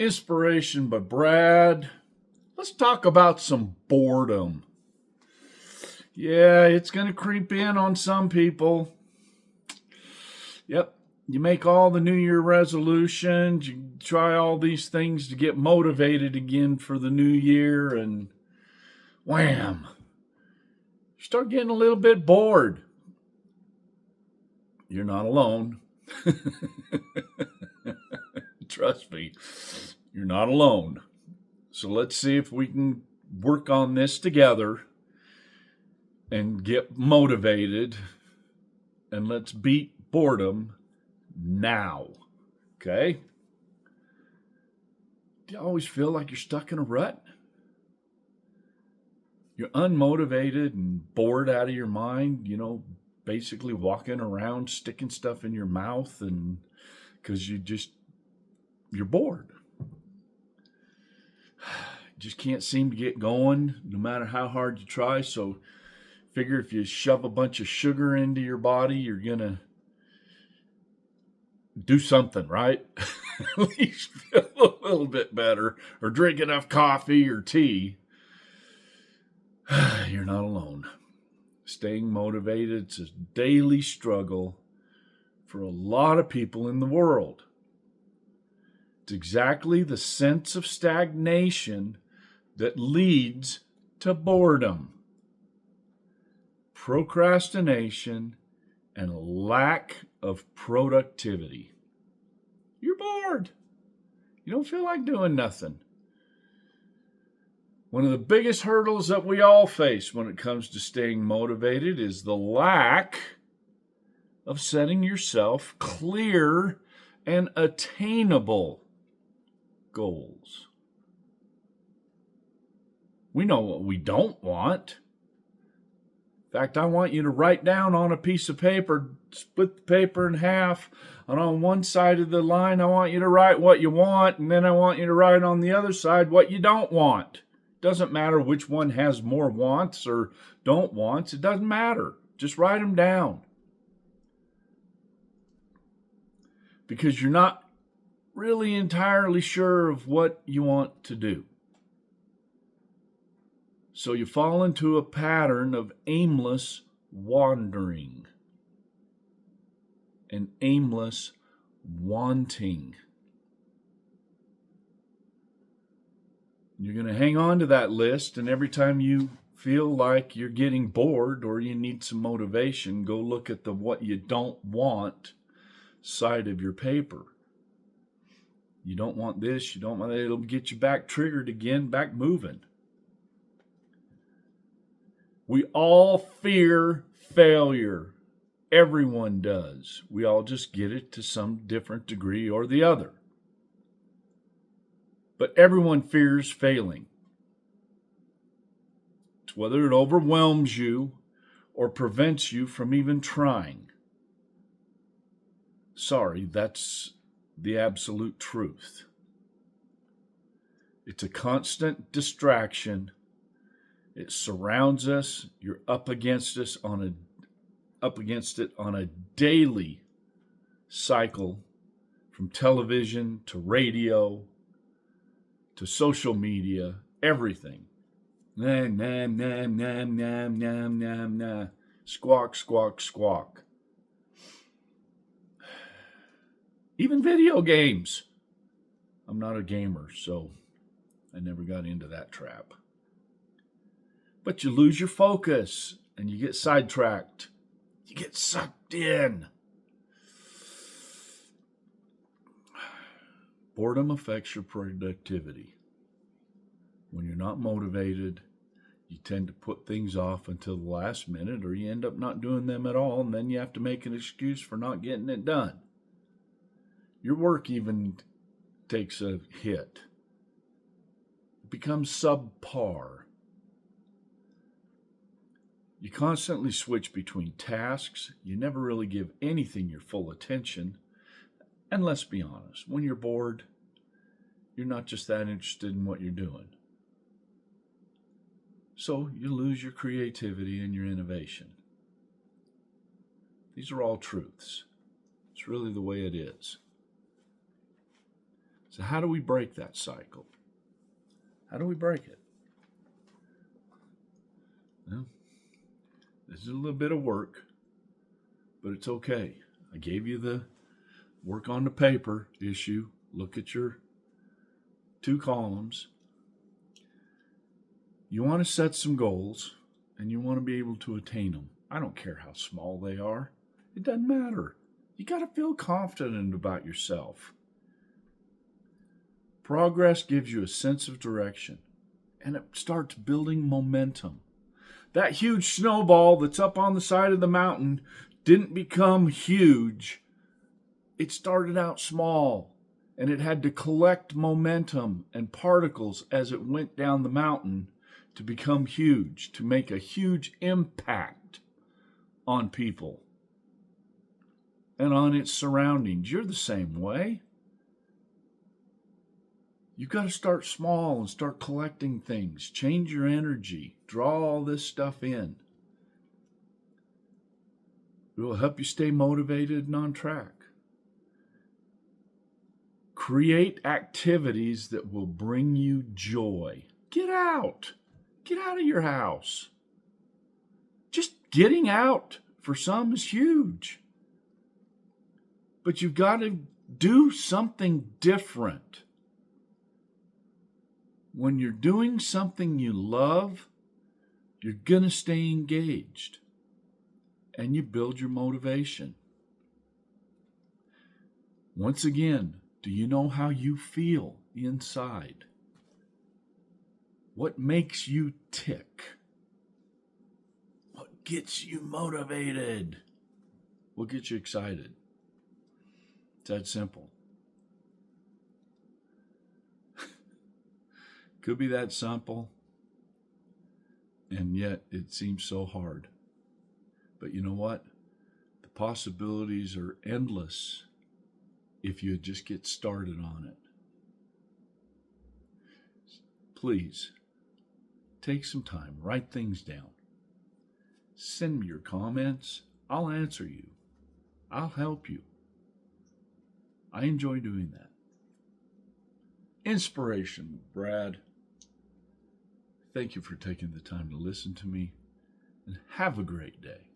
Inspiration by Brad. Let's talk about some boredom. Yeah, it's going to creep in on some people. Yep, you make all the New Year resolutions, you try all these things to get motivated again for the new year, and wham, you start getting a little bit bored. You're not alone. Trust me, you're not alone. So let's see if we can work on this together and get motivated, and let's beat boredom now. Okay? Do you always feel like you're stuck in a rut? You're unmotivated and bored out of your mind, basically walking around sticking stuff in your mouth and because you're bored. Just can't seem to get going no matter how hard you try. So figure if you shove a bunch of sugar into your body, you're going to do something, right? At least feel a little bit better, or drink enough coffee or tea. You're not alone. Staying motivated is a daily struggle for a lot of people in the world. It's exactly the sense of stagnation that leads to boredom, procrastination, and a lack of productivity. You're bored. You don't feel like doing nothing. One of the biggest hurdles that we all face when it comes to staying motivated is the lack of setting yourself clear and attainable goals. We know what we don't want. In fact, I want you to write down on a piece of paper, split the paper in half, and on one side of the line, I want you to write what you want, and then I want you to write on the other side what you don't want. Doesn't matter which one has more wants or don't wants. It doesn't matter. Just write them down. Because you're not really entirely sure of what you want to do. So you fall into a pattern of aimless wandering and aimless wanting. You're going to hang on to that list, and every time you feel like you're getting bored or you need some motivation, go look at the what you don't want side of your paper. You don't want this, you don't want that. It'll get you back triggered again, back moving. We all fear failure. Everyone does. We all just get it to some different degree or the other. But everyone fears failing. It's whether it overwhelms you or prevents you from even trying. Sorry, that's the absolute truth. It's a constant distraction. It surrounds us. You're up against it on a daily cycle, from television to radio to social media, everything. Nah, nah, nah, nah, nah, nah, nah, nah. Squawk, squawk, squawk. Even video games. I'm not a gamer, so I never got into that trap. But you lose your focus and you get sidetracked. You get sucked in. Boredom affects your productivity. When you're not motivated, you tend to put things off until the last minute, or you end up not doing them at all, and then you have to make an excuse for not getting it done. Your work even takes a hit. It becomes subpar. You constantly switch between tasks. You never really give anything your full attention. And let's be honest, when you're bored, you're not just that interested in what you're doing. So you lose your creativity and your innovation. These are all truths. It's really the way it is. So how do we break that cycle? How do we break it? Well, this is a little bit of work, but it's okay. I gave you the work on the paper issue. Look at your 2 columns. You want to set some goals, and you want to be able to attain them. I don't care how small they are. It doesn't matter. You got to feel confident about yourself. Progress gives you a sense of direction, and it starts building momentum. That huge snowball that's up on the side of the mountain didn't become huge. It started out small, and it had to collect momentum and particles as it went down the mountain to become huge, to make a huge impact on people and on its surroundings. You're the same way. You've got to start small and start collecting things. Change your energy. Draw all this stuff in. It will help you stay motivated and on track. Create activities that will bring you joy. Get out. Get out of your house. Just getting out for some is huge. But you've got to do something different. When you're doing something you love, you're going to stay engaged. And you build your motivation. Once again, do you know how you feel inside? What makes you tick? What gets you motivated? What gets you excited? It's that simple. Could be that simple, and yet it seems so hard. But you know what? The possibilities are endless if you just get started on it. Please, take some time, write things down. Send me your comments. I'll answer you. I'll help you. I enjoy doing that. Inspiration, Brad. Thank you for taking the time to listen to me, and have a great day.